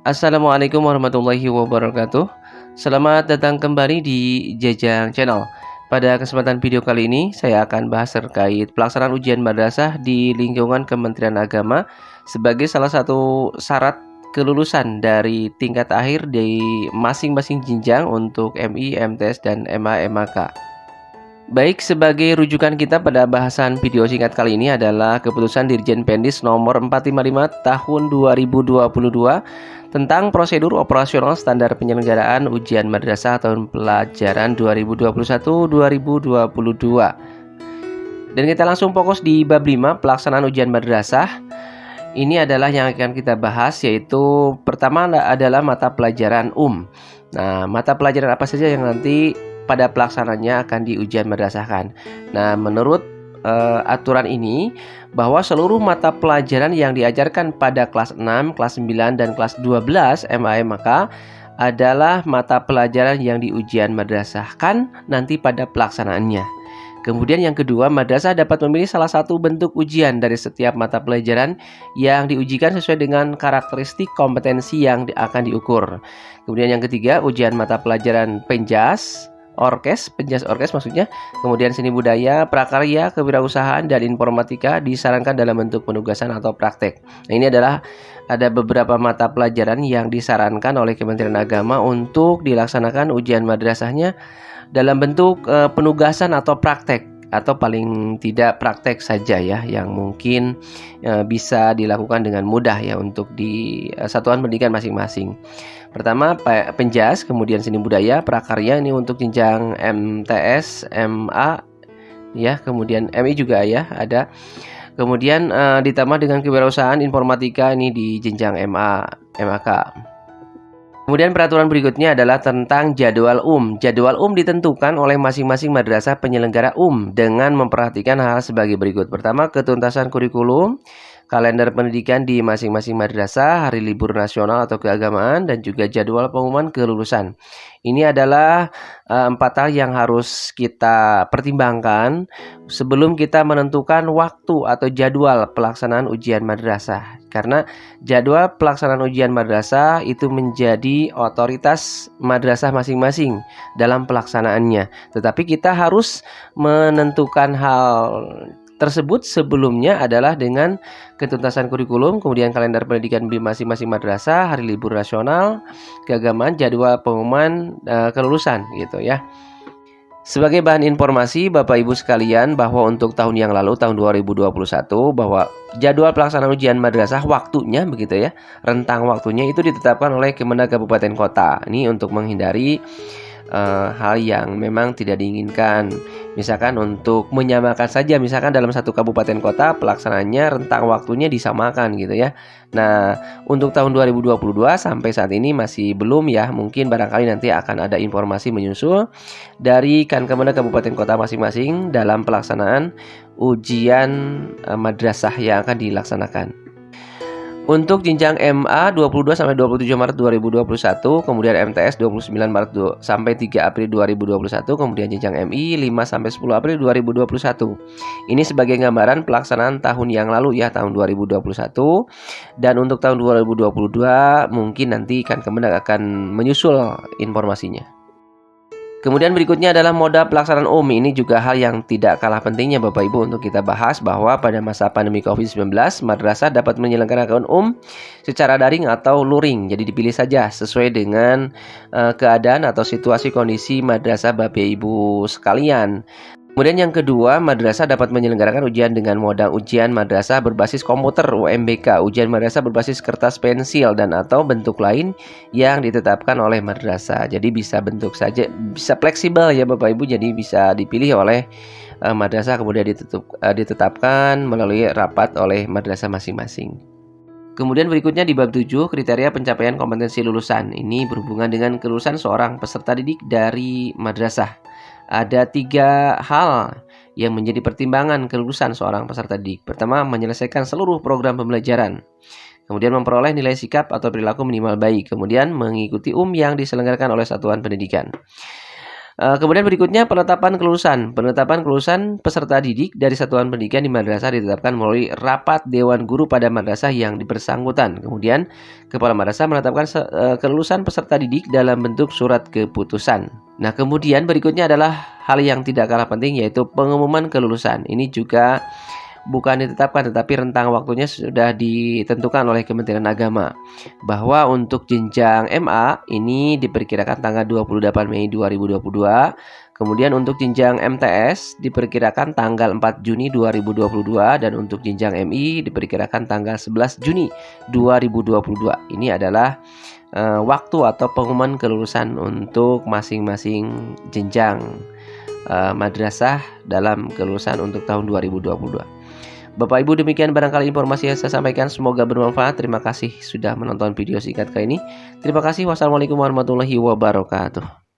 Assalamualaikum warahmatullahi wabarakatuh. Selamat datang kembali di Jajang Channel. Pada kesempatan video kali ini, saya akan bahas terkait pelaksanaan ujian madrasah di lingkungan Kementerian Agama sebagai salah satu syarat kelulusan dari tingkat akhir di masing-masing jenjang untuk MI, MTS, dan MA, MAK. Baik, sebagai rujukan kita pada bahasan video singkat kali ini adalah Keputusan Dirjen Pendis nomor 455 tahun 2022 tentang prosedur operasional standar penyelenggaraan ujian madrasah tahun pelajaran 2021-2022. Dan kita langsung fokus di bab 5 pelaksanaan ujian madrasah. Ini adalah yang akan kita bahas, yaitu pertama adalah mata pelajaran Nah, mata pelajaran apa saja yang nanti pada pelaksanaannya akan diujian madrasahkan. Nah, menurut aturan ini bahwa seluruh mata pelajaran yang diajarkan pada kelas 6, kelas 9, dan kelas 12 MA/MK adalah mata pelajaran yang diujian madrasahkan nanti pada pelaksanaannya. Kemudian yang kedua, madrasah dapat memilih salah satu bentuk ujian dari setiap mata pelajaran yang diujikan sesuai dengan karakteristik kompetensi yang akan diukur. Kemudian yang ketiga, ujian mata pelajaran penjas orkes maksudnya, kemudian seni budaya, prakarya, kewirausahaan, dan informatika disarankan dalam bentuk penugasan atau praktek. Nah, ini adalah ada beberapa mata pelajaran yang disarankan oleh Kementerian Agama untuk dilaksanakan ujian madrasahnya dalam bentuk penugasan atau praktek, atau paling tidak praktek saja ya, yang mungkin bisa dilakukan dengan mudah ya untuk di satuan pendidikan masing-masing. Pertama penjas, kemudian seni budaya, prakarya ini untuk jenjang MTS, MA ya, kemudian MI juga ya ada. Kemudian ditambah dengan kewirausahaan, informatika ini di jenjang MA, MAK. Kemudian peraturan berikutnya adalah tentang jadwal Jadwal ditentukan oleh masing-masing madrasah penyelenggara dengan memperhatikan hal sebagai berikut. Pertama, ketuntasan kurikulum, kalender pendidikan di masing-masing madrasah, hari libur nasional atau keagamaan, dan juga jadwal pengumuman kelulusan. Ini adalah 4 hal yang harus kita pertimbangkan sebelum kita menentukan waktu atau jadwal pelaksanaan ujian madrasah. Karena jadwal pelaksanaan ujian madrasah itu menjadi otoritas madrasah masing-masing dalam pelaksanaannya. Tetapi kita harus menentukan hal tersebut sebelumnya adalah dengan ketuntasan kurikulum, kemudian kalender pendidikan di masing-masing madrasah, hari libur nasional, keagamaan, jadwal pengumuman kelulusan gitu ya. Sebagai bahan informasi Bapak Ibu sekalian, bahwa untuk tahun yang lalu, tahun 2021, bahwa jadwal pelaksanaan ujian madrasah waktunya begitu ya, rentang waktunya itu ditetapkan oleh Kemenag Kabupaten Kota. Ini untuk menghindari hal yang memang tidak diinginkan. Misalkan untuk menyamakan saja, misalkan dalam satu kabupaten kota pelaksanaannya rentang waktunya disamakan gitu ya. Nah, untuk tahun 2022 sampai saat ini masih belum ya. Mungkin barangkali nanti akan ada informasi menyusul dari Kemenag Kabupaten Kota masing-masing dalam pelaksanaan ujian madrasah yang akan dilaksanakan. Untuk jenjang MA 22 sampai 27 Maret 2021, kemudian MTS 29 Maret sampai 3 April 2021, kemudian jenjang MI 5 sampai 10 April 2021. Ini sebagai gambaran pelaksanaan tahun yang lalu ya, tahun 2021. Dan untuk tahun 2022 mungkin nanti Kemenag akan menyusul informasinya. Kemudian berikutnya adalah moda pelaksanaan Ini juga hal yang tidak kalah pentingnya Bapak Ibu untuk kita bahas, bahwa pada masa pandemi COVID-19 madrasah dapat menyelenggarakan secara daring atau luring. Jadi dipilih saja sesuai dengan keadaan atau situasi kondisi madrasah Bapak Ibu sekalian. Kemudian yang kedua, madrasah dapat menyelenggarakan ujian dengan moda ujian madrasah berbasis komputer UMBK, ujian madrasah berbasis kertas pensil dan atau bentuk lain yang ditetapkan oleh madrasah. Jadi bisa bentuk saja, bisa fleksibel ya Bapak Ibu, jadi bisa dipilih oleh madrasah kemudian ditetapkan melalui rapat oleh madrasah masing-masing. Kemudian berikutnya di bab 7, kriteria pencapaian kompetensi lulusan. Ini berhubungan dengan kelulusan seorang peserta didik dari madrasah. Ada 3 hal yang menjadi pertimbangan kelulusan seorang peserta didik. Pertama, menyelesaikan seluruh program pembelajaran. Kemudian memperoleh nilai sikap atau perilaku minimal baik. Kemudian mengikuti yang diselenggarakan oleh satuan pendidikan. Kemudian berikutnya penetapan kelulusan. Penetapan kelulusan peserta didik dari satuan pendidikan di madrasah ditetapkan melalui rapat dewan guru pada madrasah yang bersangkutan. Kemudian kepala madrasah menetapkan kelulusan peserta didik dalam bentuk surat keputusan. Nah, kemudian berikutnya adalah hal yang tidak kalah penting, yaitu pengumuman kelulusan. Ini juga bukan ditetapkan, tetapi rentang waktunya sudah ditentukan oleh Kementerian Agama, bahwa untuk jenjang MA ini diperkirakan tanggal 28 Mei 2022. Kemudian untuk jenjang MTS diperkirakan tanggal 4 Juni 2022, dan untuk jenjang MI diperkirakan tanggal 11 Juni 2022. Ini adalah waktu atau pengumuman kelulusan untuk masing-masing jenjang madrasah dalam kelulusan untuk tahun 2022. Bapak Ibu, demikian barangkali informasi yang saya sampaikan, semoga bermanfaat. Terima kasih sudah menonton video singkat kali ini. Terima kasih. Wassalamualaikum warahmatullahi wabarakatuh.